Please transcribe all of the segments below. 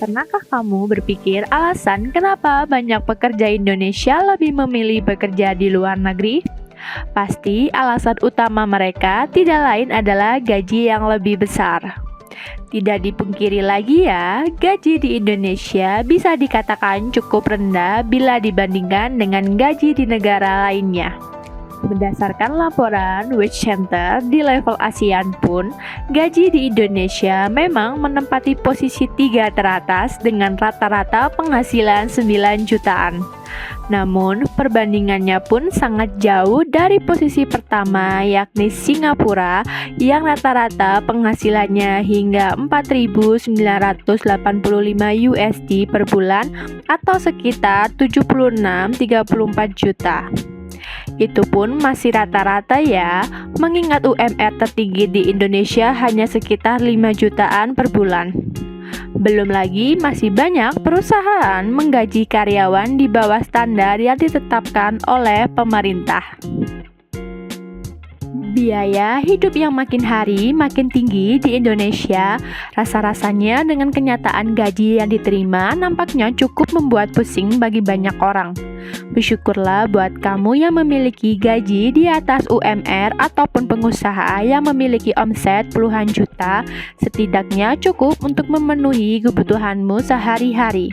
Pernahkah kamu berpikir alasan kenapa banyak pekerja Indonesia lebih memilih bekerja di luar negeri? Pasti alasan utama mereka tidak lain adalah gaji yang lebih besar. Tidak dipungkiri lagi ya, gaji di Indonesia bisa dikatakan cukup rendah bila dibandingkan dengan gaji di negara lainnya. Berdasarkan laporan Wage Center di level ASEAN pun, gaji di Indonesia memang menempati posisi 3 teratas dengan rata-rata penghasilan 9 jutaan. Namun, perbandingannya pun sangat jauh dari posisi pertama yakni Singapura yang rata-rata penghasilannya hingga 4.985 USD per bulan atau sekitar 76,34 juta. Itu pun masih rata-rata ya, mengingat UMR tertinggi di Indonesia hanya sekitar 5 jutaan per bulan. Belum lagi masih banyak perusahaan menggaji karyawan di bawah standar yang ditetapkan oleh pemerintah. Biaya hidup yang makin hari makin tinggi di Indonesia, rasa-rasanya dengan kenyataan gaji yang diterima nampaknya cukup membuat pusing bagi banyak orang. Bersyukurlah buat kamu yang memiliki gaji di atas UMR ataupun pengusaha yang memiliki omset puluhan juta, setidaknya cukup untuk memenuhi kebutuhanmu sehari-hari.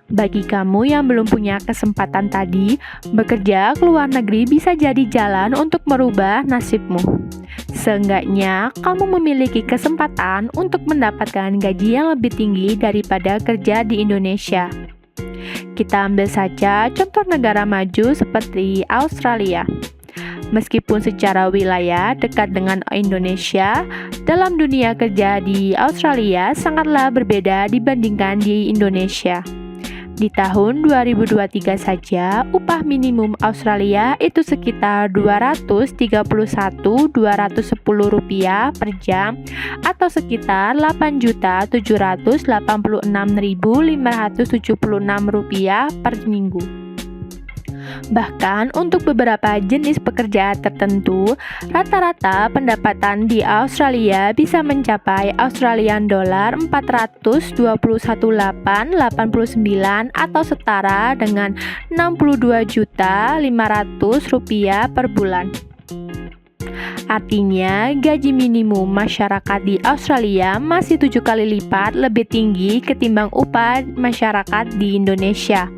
Bagi kamu yang belum punya kesempatan tadi, bekerja ke luar negeri bisa jadi jalan untuk merubah nasibmu. Seenggaknya, kamu memiliki kesempatan untuk mendapatkan gaji yang lebih tinggi daripada kerja di Indonesia. Kita ambil saja contoh negara maju seperti Australia. Meskipun secara wilayah dekat dengan Indonesia, dalam dunia kerja di Australia sangatlah berbeda dibandingkan di Indonesia. Di tahun 2023 saja, upah minimum Australia itu sekitar Rp231.210 per jam atau sekitar Rp8.786.576 per minggu. Bahkan untuk beberapa jenis pekerjaan tertentu, rata-rata pendapatan di Australia bisa mencapai Australian dollar 421.889 atau setara dengan Rp62.500 per bulan. Artinya, gaji minimum masyarakat di Australia masih 7 kali lipat lebih tinggi ketimbang upah masyarakat di Indonesia.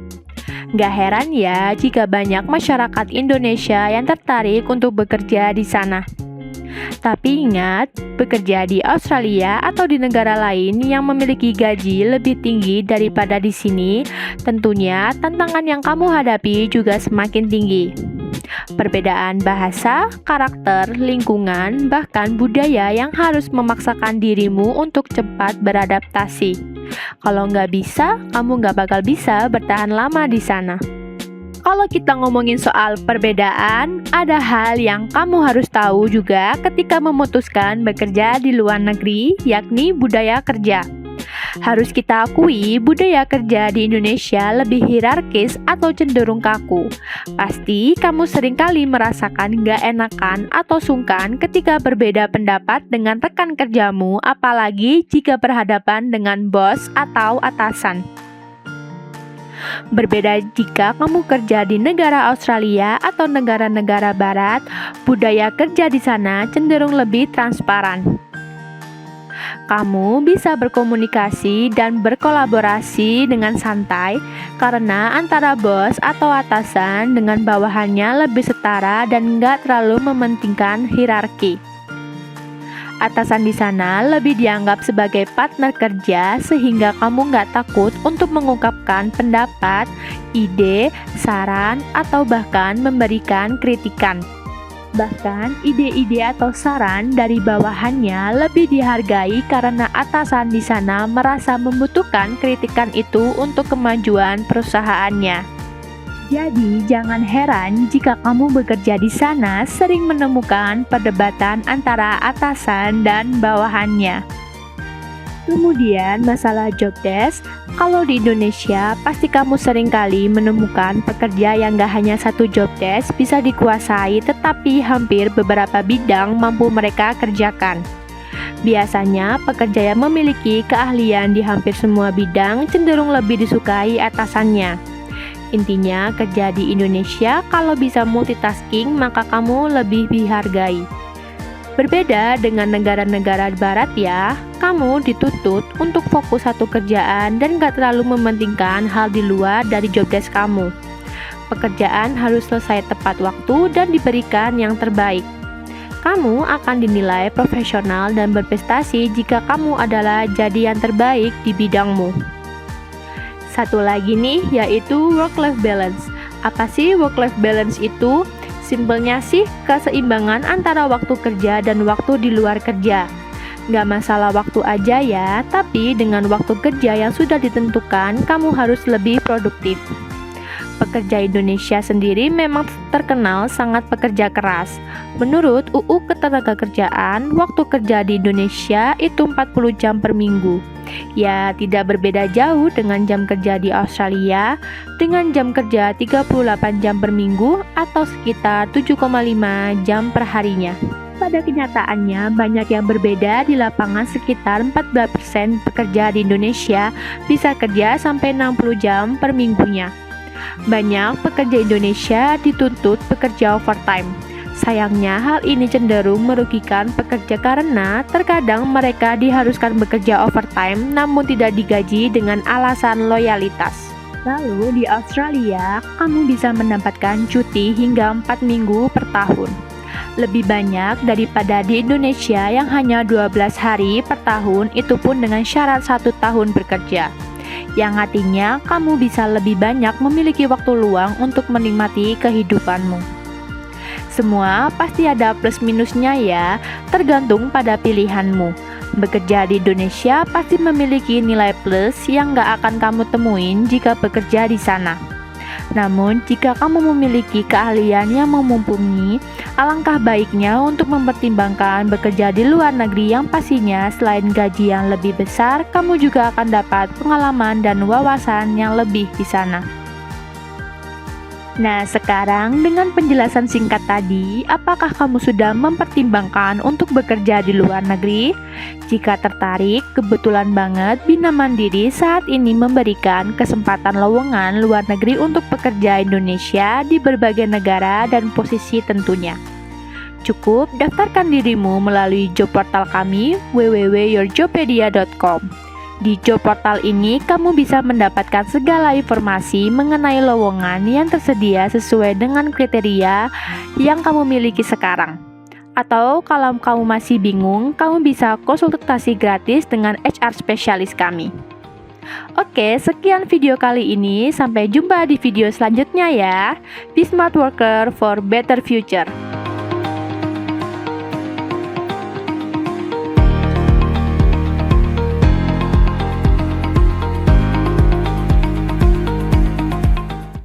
Gak heran ya jika banyak masyarakat Indonesia yang tertarik untuk bekerja di sana. Tapi ingat, bekerja di Australia atau di negara lain yang memiliki gaji lebih tinggi daripada di sini, tentunya tantangan yang kamu hadapi juga semakin tinggi. Perbedaan bahasa, karakter, lingkungan, bahkan budaya yang harus memaksakan dirimu untuk cepat beradaptasi. Kalau nggak bisa, kamu nggak bakal bisa bertahan lama di sana. Kalau kita ngomongin soal perbedaan, ada hal yang kamu harus tahu juga ketika memutuskan bekerja di luar negeri, yakni budaya kerja. Harus kita akui, budaya kerja di Indonesia lebih hierarkis atau cenderung kaku. Pasti kamu seringkali merasakan gak enakan atau sungkan ketika berbeda pendapat dengan rekan kerjamu, apalagi jika berhadapan dengan bos atau atasan. Berbeda jika kamu kerja di negara Australia atau negara-negara barat, budaya kerja di sana cenderung lebih transparan. Kamu bisa berkomunikasi dan berkolaborasi dengan santai karena antara bos atau atasan dengan bawahannya lebih setara dan nggak terlalu mementingkan hierarki. Atasan di sana lebih dianggap sebagai partner kerja sehingga kamu nggak takut untuk mengungkapkan pendapat, ide, saran, atau bahkan memberikan kritikan. Bahkan ide-ide atau saran dari bawahannya lebih dihargai karena atasan di sana merasa membutuhkan kritikan itu untuk kemajuan perusahaannya. Jadi jangan heran jika kamu bekerja di sana sering menemukan perdebatan antara atasan dan bawahannya. Kemudian masalah job desk, kalau di Indonesia pasti kamu seringkali menemukan pekerja yang gak hanya satu job desk bisa dikuasai tetapi hampir beberapa bidang mampu mereka kerjakan. Biasanya, pekerja yang memiliki keahlian di hampir semua bidang cenderung lebih disukai atasannya. Intinya, kerja di Indonesia kalau bisa multitasking, maka kamu lebih dihargai. Berbeda dengan negara-negara barat ya, kamu dituntut untuk fokus satu kerjaan dan gak terlalu mementingkan hal di luar dari job desk kamu. Pekerjaan harus selesai tepat waktu dan diberikan yang terbaik. Kamu akan dinilai profesional dan berprestasi jika kamu adalah jadi yang terbaik di bidangmu. Satu lagi nih, yaitu work-life balance. Apa sih work-life balance itu? Simpelnya sih, keseimbangan antara waktu kerja dan waktu di luar kerja. Gak masalah waktu aja ya, tapi dengan waktu kerja yang sudah ditentukan, kamu harus lebih produktif. Pekerja Indonesia sendiri memang terkenal sangat pekerja keras. Menurut UU Ketenagakerjaan, waktu kerja di Indonesia itu 40 jam per minggu. Ya, tidak berbeda jauh dengan jam kerja di Australia, dengan jam kerja 38 jam per minggu atau sekitar 7,5 jam per harinya. Pada kenyataannya, banyak yang berbeda di lapangan. Sekitar 14% pekerja di Indonesia bisa kerja sampai 60 jam per minggunya. Banyak pekerja Indonesia dituntut bekerja overtime. Sayangnya, hal ini cenderung merugikan pekerja karena terkadang mereka diharuskan bekerja overtime namun tidak digaji dengan alasan loyalitas. Lalu di Australia, kamu bisa mendapatkan cuti hingga 4 minggu per tahun. Lebih banyak daripada di Indonesia yang hanya 12 hari per tahun, itu pun dengan syarat 1 tahun bekerja. Yang artinya kamu bisa lebih banyak memiliki waktu luang untuk menikmati kehidupanmu. Semua pasti ada plus minusnya ya, tergantung pada pilihanmu. Bekerja di Indonesia pasti memiliki nilai plus yang gak akan kamu temuin jika bekerja di sana. Namun, jika kamu memiliki keahlian yang mumpuni, alangkah baiknya untuk mempertimbangkan bekerja di luar negeri yang pastinya selain gaji yang lebih besar, kamu juga akan dapat pengalaman dan wawasan yang lebih di sana. Nah, sekarang dengan penjelasan singkat tadi, apakah kamu sudah mempertimbangkan untuk bekerja di luar negeri? Jika tertarik, kebetulan banget Bina Mandiri saat ini memberikan kesempatan lowongan luar negeri untuk pekerja Indonesia di berbagai negara dan posisi tentunya. Cukup daftarkan dirimu melalui job portal kami www.yourjobpedia.com. Di job portal ini, kamu bisa mendapatkan segala informasi mengenai lowongan yang tersedia sesuai dengan kriteria yang kamu miliki sekarang. Atau kalau kamu masih bingung, kamu bisa konsultasi gratis dengan HR spesialis kami. Oke, sekian video kali ini. Sampai jumpa di video selanjutnya ya. Be smart worker for better future.